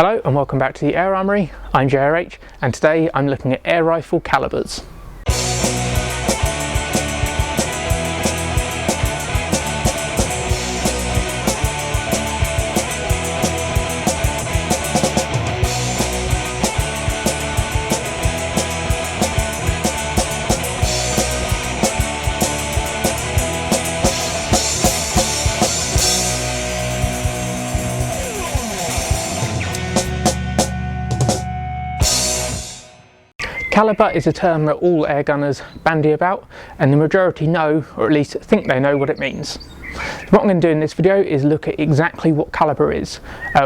Hello and welcome back to the Air Armoury. I'm JRH and today I'm looking at air rifle calibres. Calibre is a term that all air gunners bandy about, and the majority know, or at least think they know, what it means. What I'm going to do in this video is look at exactly what calibre is,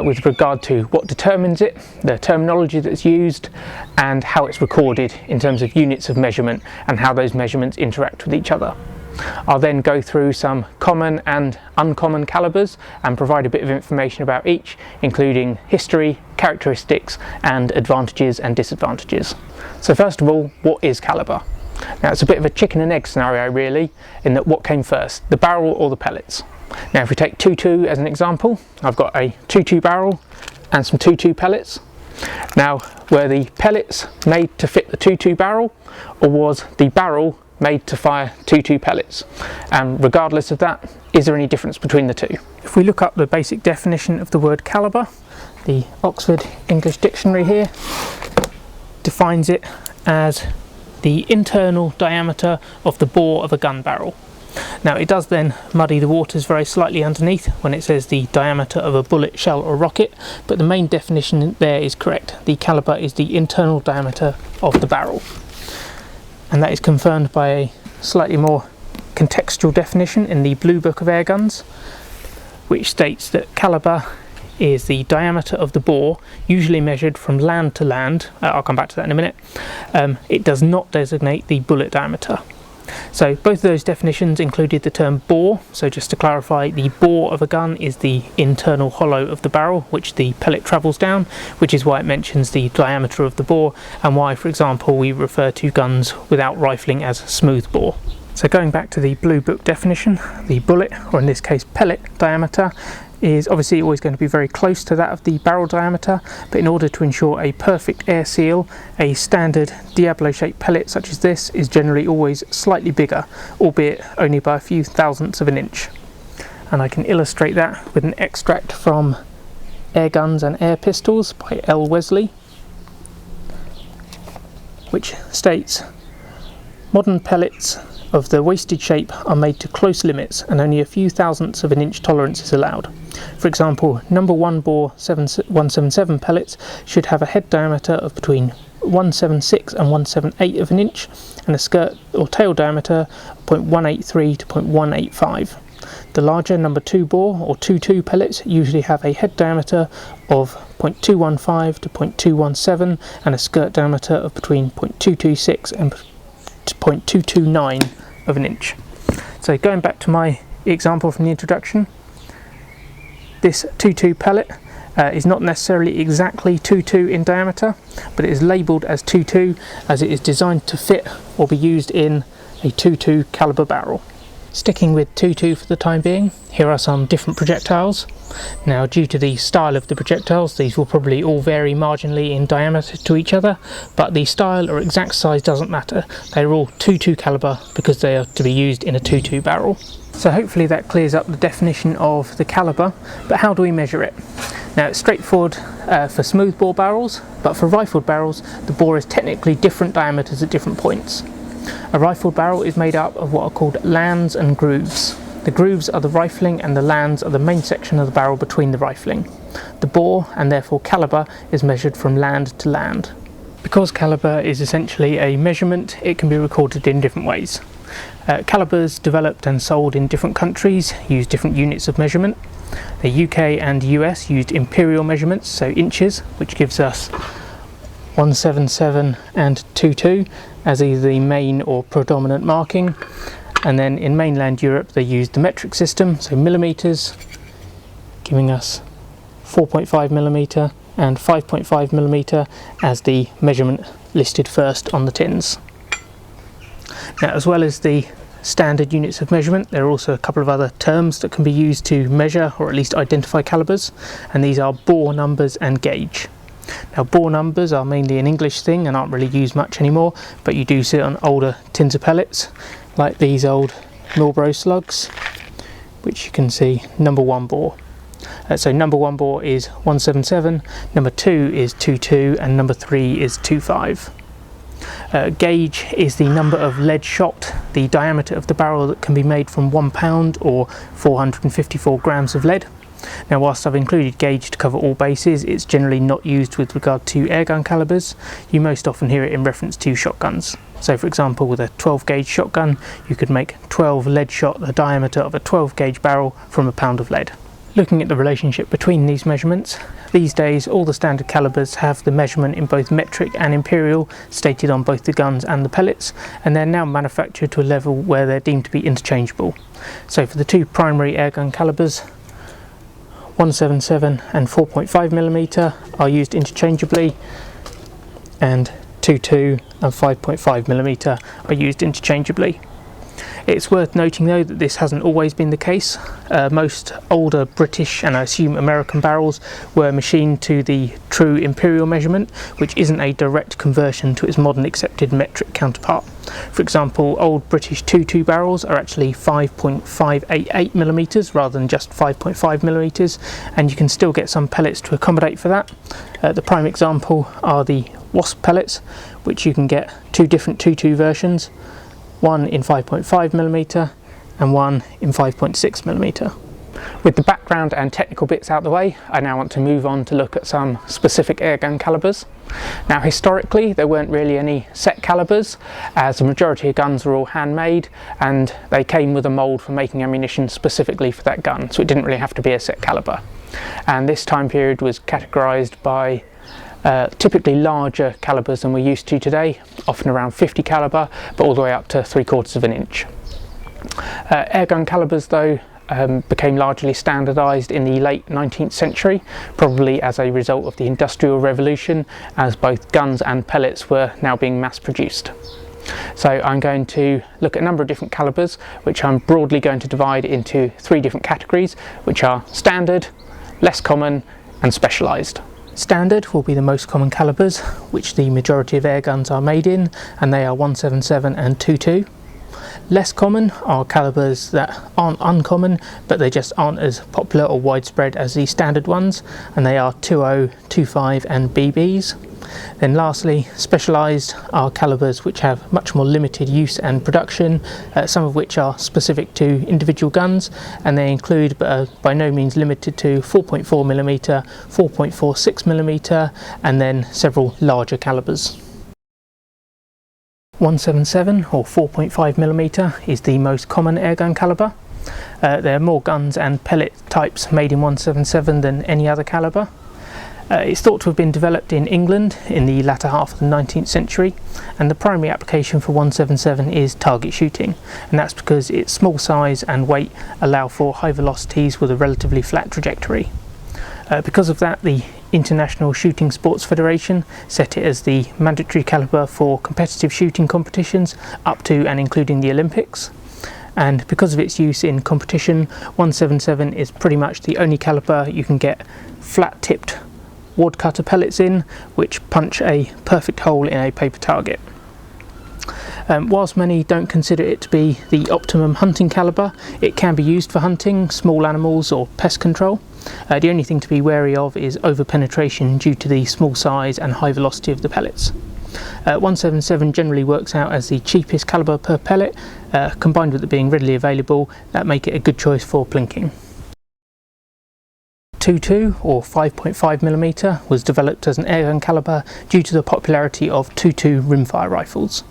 with regard to what determines it, the terminology that's used, and how it's recorded in terms of units of measurement and how those measurements interact with each other. I'll then go through some common and uncommon calibres and provide a bit of information about each, including history, characteristics, and advantages and disadvantages. So first of all, what is calibre? Now it's a bit of a chicken and egg scenario really, in that what came first, the barrel or the pellets? Now if we take 2.2 as an example, I've got a 2.2 barrel and some 2.2 pellets. Now were the pellets made to fit the 2.2 barrel, or was the barrel made to fire 2.2 pellets? And regardless of that, is there any difference between the two? If we look up the basic definition of the word calibre, the Oxford English Dictionary here defines it as the internal diameter of the bore of a gun barrel. Now it does then muddy the waters very slightly underneath when it says the diameter of a bullet, shell or rocket, but the main definition there is correct. The calibre is the internal diameter of the barrel. And that is confirmed by a slightly more contextual definition in the Blue Book of Airguns, which states that calibre is the diameter of the bore, usually measured from land to land. I'll come back to that in a minute. It does not designate the bullet diameter. So both of those definitions included the term bore. So just to clarify, the bore of a gun is the internal hollow of the barrel which the pellet travels down, which is why it mentions the diameter of the bore, and why, for example, we refer to guns without rifling as smooth bore. So going back to the Blue Book definition, the bullet, or in this case pellet diameter, is obviously always going to be very close to that of the barrel diameter, but in order to ensure a perfect air seal, a standard Diablo shaped pellet such as this is generally always slightly bigger, albeit only by a few thousandths of an inch. And I can illustrate that with an extract from Airguns and Air Pistols by Wesley, which states, "Modern pellets of the wasted shape are made to close limits and only a few thousandths of an inch tolerance is allowed. For example, number 1 bore 177 pellets should have a head diameter of between 176 and 178 of an inch and a skirt or tail diameter of 0.183 to 0.185. The larger number 2 bore or 2.2 pellets usually have a head diameter of 0.215 to 0.217 and a skirt diameter of between 0.226 and 0.229 of an inch." So going back to my example from the introduction, this 2.2 pellet is not necessarily exactly 2.2 in diameter, but it is labelled as 2.2 as it is designed to fit or be used in a 2.2 calibre barrel. Sticking with 2.2 for the time being, here are some different projectiles. Now, due to the style of the projectiles, these will probably all vary marginally in diameter to each other, but the style or exact size doesn't matter. They're all 2.2 calibre because they are to be used in a 2.2 barrel. So hopefully that clears up the definition of the calibre, but how do we measure it? Now it's straightforward for smooth bore barrels, but for rifled barrels the bore is technically different diameters at different points. A rifled barrel is made up of what are called lands and grooves. The grooves are the rifling and the lands are the main section of the barrel between the rifling. The bore, and therefore calibre, is measured from land to land. Because calibre is essentially a measurement, it can be recorded in different ways. Calibres developed and sold in different countries use different units of measurement. The UK and US used imperial measurements, so inches, which gives us 177 and 2.2 as either the main or predominant marking, and then in mainland Europe they used the metric system, so millimetres, giving us 4.5 millimetre and 5.5 millimetre as the measurement listed first on the tins. Now, as well as the standard units of measurement. There are also a couple of other terms that can be used to measure or at least identify calibers, and these are bore numbers and gauge. Now, bore numbers are mainly an English thing and aren't really used much anymore, but you do see it on older tins of pellets like these old Marlboro slugs, which you can see number 1 bore. So number 1 bore is 177, number 2 is 22, and number 3 is 25. Gauge is the number of lead shot, the diameter of the barrel that can be made from 1 pound or 454 grams of lead. Now, whilst I've included gauge to cover all bases, it's generally not used with regard to airgun calibers. You most often hear it in reference to shotguns. So for example, with a 12 gauge shotgun, you could make 12 lead shot the diameter of a 12 gauge barrel from a pound of lead. Looking at the relationship between these measurements, these days all the standard calibers have the measurement in both metric and imperial stated on both the guns and the pellets, and they're now manufactured to a level where they're deemed to be interchangeable. So for the 2 primary airgun calibers, 177 and 4.5mm are used interchangeably, and 22 and 5.5mm are used interchangeably. It's worth noting though that this hasn't always been the case. Most older British and I assume American barrels were machined to the true imperial measurement, which isn't a direct conversion to its modern accepted metric counterpart. For example, old British 22 barrels are actually 5.588mm rather than just 5.5mm, and you can still get some pellets to accommodate for that. The prime example are the Wasp pellets, which you can get 2 different 22 versions, one in 5.5mm and one in 5.6mm. With the background and technical bits out the way, I now want to move on to look at some specific airgun calibers. Now, historically there weren't really any set calibers, as the majority of guns were all handmade and they came with a mould for making ammunition specifically for that gun, so it didn't really have to be a set caliber. And this time period was categorised by typically larger calibers than we're used to today, often around 50 caliber, but all the way up to 3/4 of an inch. Airgun calibers though became largely standardised in the late 19th century, probably as a result of the Industrial Revolution, as both guns and pellets were now being mass produced. So I'm going to look at a number of different calibers, which I'm broadly going to divide into 3 different categories, which are standard, less common and specialised. Standard will be the most common calibers, which the majority of airguns are made in, and they are 177 and 22. Less common are calibers that aren't uncommon, but they just aren't as popular or widespread as the standard ones, and they are 20, 25 and BBs. Then lastly, specialised are calibers which have much more limited use and production, some of which are specific to individual guns, and they include, but are by no means limited to, 4.4mm, 4.46mm and then several larger calibers. 177 or 4.5mm is the most common airgun caliber. There are more guns and pellet types made in 177 than any other caliber. It's thought to have been developed in England in the latter half of the 19th century, and the primary application for 177 is target shooting, and that's because its small size and weight allow for high velocities with a relatively flat trajectory. Because of that, the International Shooting Sports Federation set it as the mandatory caliber for competitive shooting competitions up to and including the Olympics. And because of its use in competition, 177 is pretty much the only caliber you can get flat-tipped woodcutter pellets in, which punch a perfect hole in a paper target. Whilst many don't consider it to be the optimum hunting caliber, it can be used for hunting small animals or pest control. The only thing to be wary of is over-penetration due to the small size and high velocity of the pellets. 177 generally works out as the cheapest caliber per pellet, combined with it being readily available, that make it a good choice for plinking. 22 or 5.5mm was developed as an airgun caliber due to the popularity of 22 rimfire rifles.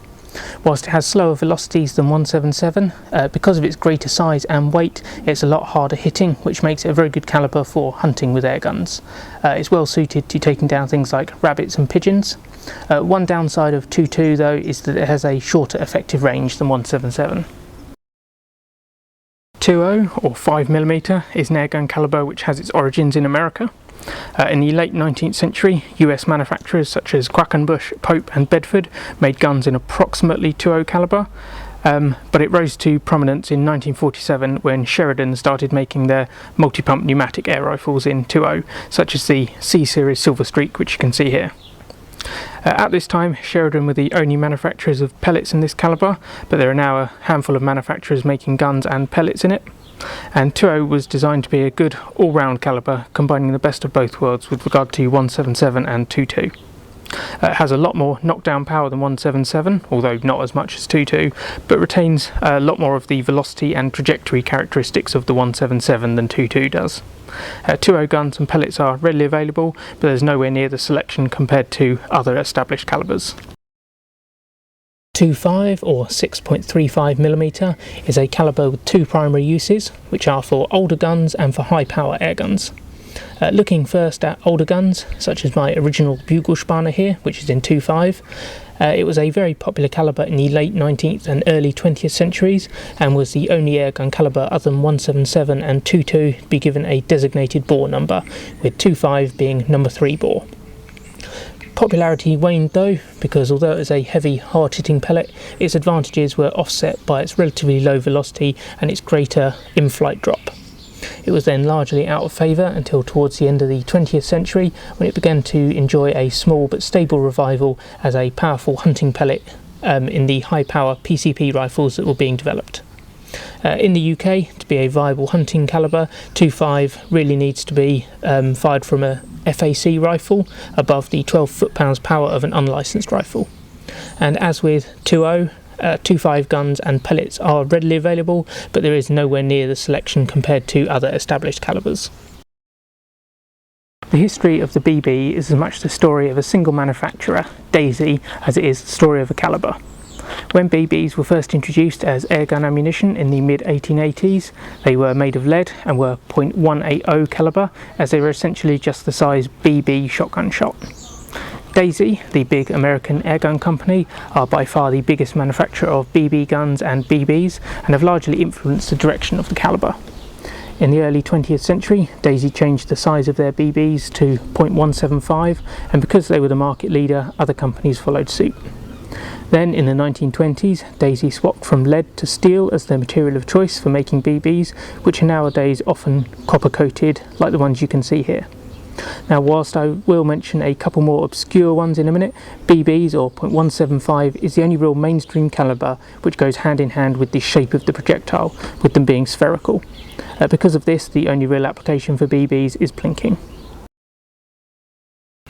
Whilst it has slower velocities than 177, because of its greater size and weight, it's a lot harder hitting, which makes it a very good caliber for hunting with airguns. It's well suited to taking down things like rabbits and pigeons. One downside of 22 though is that it has a shorter effective range than 177. 20 or 5mm is an airgun caliber which has its origins in America. In the late 19th century, US manufacturers such as Quackenbush, Pope and Bedford made guns in approximately 20 caliber. but it rose to prominence in 1947 when Sheridan started making their multi-pump pneumatic air rifles in 2.0, such as the C-Series Silver Streak, which you can see here. At this time, Sheridan were the only manufacturers of pellets in this calibre, but there are now a handful of manufacturers making guns and pellets in it. And 2.0 was designed to be a good all-round calibre, combining the best of both worlds with regard to 177 and 2.2. It has a lot more knockdown power than 177, although not as much as 2.2, but retains a lot more of the velocity and trajectory characteristics of the 177 than 2.2 does. 2.0 guns and pellets are readily available, but there's nowhere near the selection compared to other established calibres. 2.5 or 6.35mm is a calibre with two primary uses, which are for older guns and for high power air guns. Looking first at older guns, such as my original Bugelspanner here, which is in 2.5, it was a very popular calibre in the late 19th and early 20th centuries, and was the only airgun calibre other than 177 and 2.2 to be given a designated bore number, with 2.5 being number 3 bore. Popularity waned though, because although it was a heavy, hard-hitting pellet, its advantages were offset by its relatively low velocity and its greater in-flight drop. It was then largely out of favour until towards the end of the 20th century, when it began to enjoy a small but stable revival as a powerful hunting pellet in the high-power PCP rifles that were being developed. In the UK, to be a viable hunting calibre, 2.5 really needs to be fired from a FAC rifle above the 12 foot-pounds power of an unlicensed rifle. And as with 2.0, 2.5 guns and pellets are readily available, but there is nowhere near the selection compared to other established calibres. The history of the BB is as much the story of a single manufacturer, Daisy, as it is the story of a calibre. When BBs were first introduced as airgun ammunition in the mid-1880s, they were made of lead and were .180 calibre, as they were essentially just the size BB shotgun shot. Daisy, the big American airgun company, are by far the biggest manufacturer of BB guns and BBs, and have largely influenced the direction of the calibre. In the early 20th century, Daisy changed the size of their BBs to .175, and because they were the market leader, other companies followed suit. Then in the 1920s, Daisy swapped from lead to steel as their material of choice for making BBs, which are nowadays often copper coated like the ones you can see here. Now, whilst I will mention a couple more obscure ones in a minute, BBs or .175 is the only real mainstream calibre which goes hand in hand with the shape of the projectile, with them being spherical. Because of this, the only real application for BBs is plinking.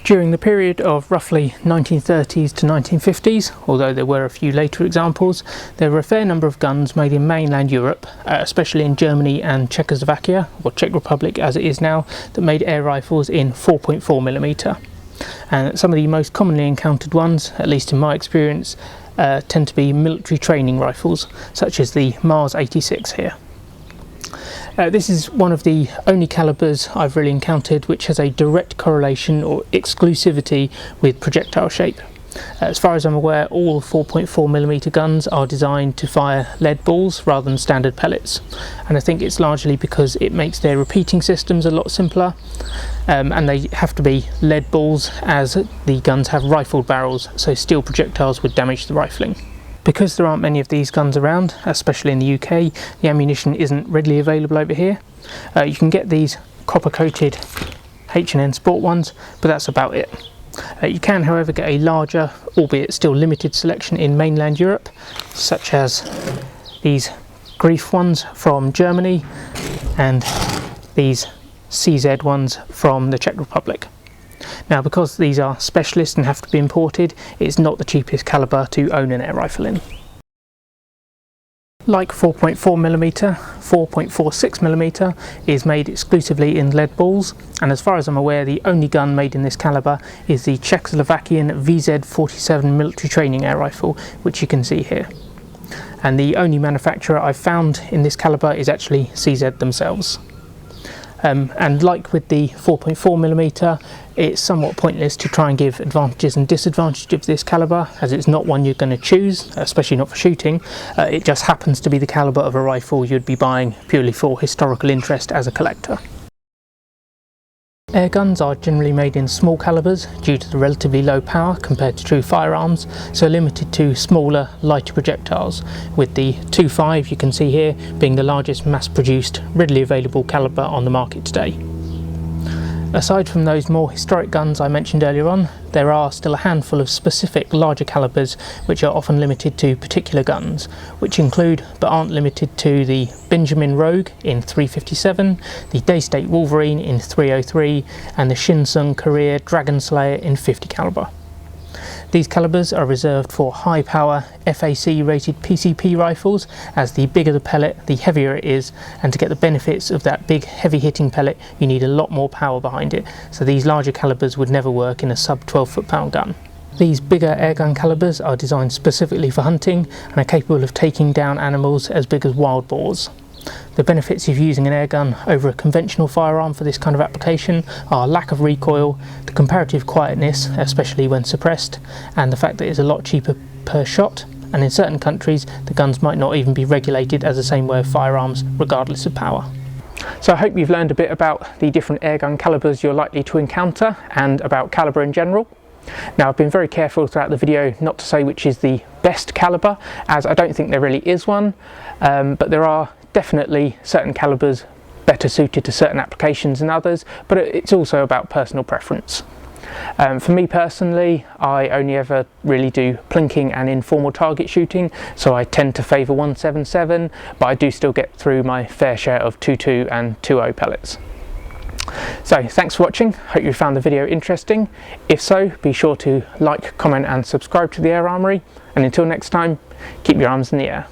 During the period of roughly 1930s to 1950s, although there were a few later examples, there were a fair number of guns made in mainland Europe, especially in Germany and Czechoslovakia, or Czech Republic as it is now, that made air rifles in 4.4mm. And some of the most commonly encountered ones, at least in my experience, tend to be military training rifles, such as the Mars 86 here. This is one of the only calibres I've really encountered which has a direct correlation or exclusivity with projectile shape. As far as I'm aware, all 4.4mm guns are designed to fire lead balls rather than standard pellets, and I think it's largely because it makes their repeating systems a lot simpler, and they have to be lead balls as the guns have rifled barrels, so steel projectiles would damage the rifling. Because there aren't many of these guns around, especially in the UK, the ammunition isn't readily available over here. You can get these copper coated H&N Sport ones, but that's about it. You can, however, get a larger, albeit still limited selection in mainland Europe, such as these Grief ones from Germany and these CZ ones from the Czech Republic. Now, because these are specialist and have to be imported, it's not the cheapest calibre to own an air rifle in. Like 4.4mm, 4.46mm is made exclusively in lead balls, and as far as I'm aware, the only gun made in this calibre is the Czechoslovakian VZ-47 military training air rifle, which you can see here. And the only manufacturer I've found in this calibre is actually CZ themselves. And like with the 4.4mm, it's somewhat pointless to try and give advantages and disadvantages of this calibre, as it's not one you're going to choose, especially not for shooting. It just happens to be the calibre of a rifle you'd be buying purely for historical interest as a collector. Airguns are generally made in small calibres due to the relatively low power compared to true firearms, so limited to smaller, lighter projectiles, with the 2.5 you can see here being the largest mass-produced, readily available calibre on the market today. Aside from those more historic guns I mentioned earlier on, there are still a handful of specific larger calibres which are often limited to particular guns, which include but aren't limited to the Benjamin Rogue in .357, the Daystate Wolverine in .303 and the Shinsung Korea Dragon Slayer in .50 calibre. These calibres are reserved for high power FAC rated PCP rifles, as the bigger the pellet the heavier it is, and to get the benefits of that big heavy hitting pellet you need a lot more power behind it, so these larger calibres would never work in a sub 12 foot-pound gun. These bigger airgun calibres are designed specifically for hunting and are capable of taking down animals as big as wild boars. The benefits of using an airgun over a conventional firearm for this kind of application are lack of recoil, the comparative quietness, especially when suppressed, and the fact that it's a lot cheaper per shot, and in certain countries the guns might not even be regulated as the same way of firearms regardless of power. So I hope you've learned a bit about the different airgun calibres you're likely to encounter and about calibre in general. Now, I've been very careful throughout the video not to say which is the best calibre, as I don't think there really is one, but there are definitely certain calibres better suited to certain applications than others, but it's also about personal preference. For me personally, I only ever really do plinking and informal target shooting, so I tend to favour 177, but I do still get through my fair share of 2.2 and 2.0 pellets. So thanks for watching, hope you found the video interesting. If so, be sure to like, comment and subscribe to the Air Armoury, and until next time, keep your arms in the air.